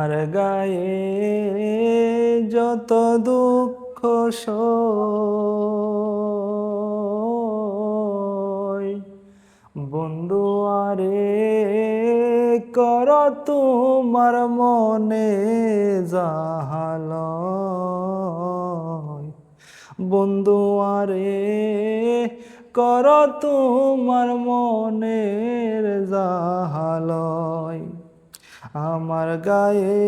আমার গায়ে যত দুঃখ সই, বন্ধু আরে কর তোমার মনে জাহালয়। বন্ধু আরে কর তোমার মনের জাহালয়। আমার গায়ে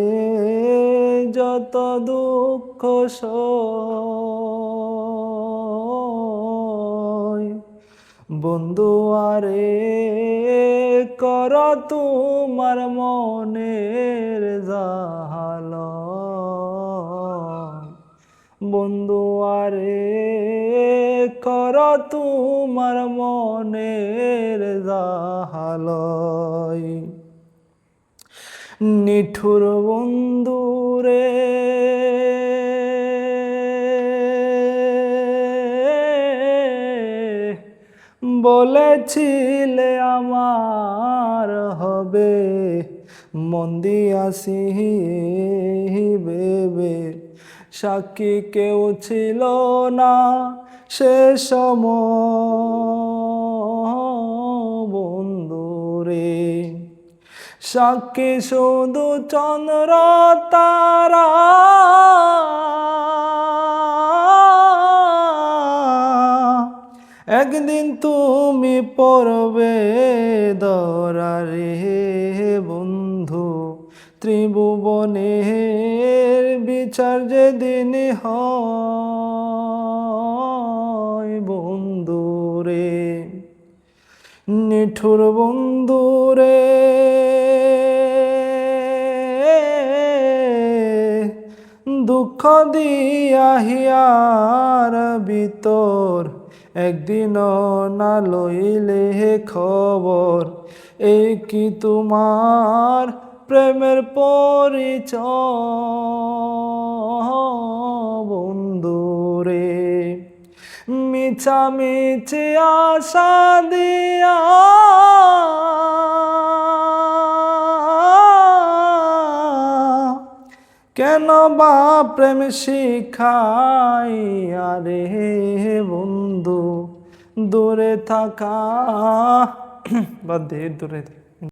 যত দুঃখ সই, বন্ধু আরে কর তোমার মনের জাহালয়। বন্ধু আরে কর তোমার মনের জাহালয়। নিঠুর বন্ধুরে বলেছিলে আমার হবে, মন দিয়াছি ভেবে। সাক্ষী কেউ ছিল না সে সময় বন্ধুরে, সাক্ষী শুধু চন্দ্র তারা। একদিন তুমি পড়বে ধরা রে বন্ধু, ত্রিভুবনের বিচার যেদিন হয় বন্ধুরে। নিঠুর বন্ধুরে দুঃখ দিয়া হিয়ার ভিতর, একদিন না লইলে খবর। এই কি তোমার প্রেমের পরিচয় বন্ধুরে। মিছামিছি আশা দিয়া কেন বা প্রেম শিখাইয়া রে বন্ধু, দূরে থাকা বাদ দে, দূরে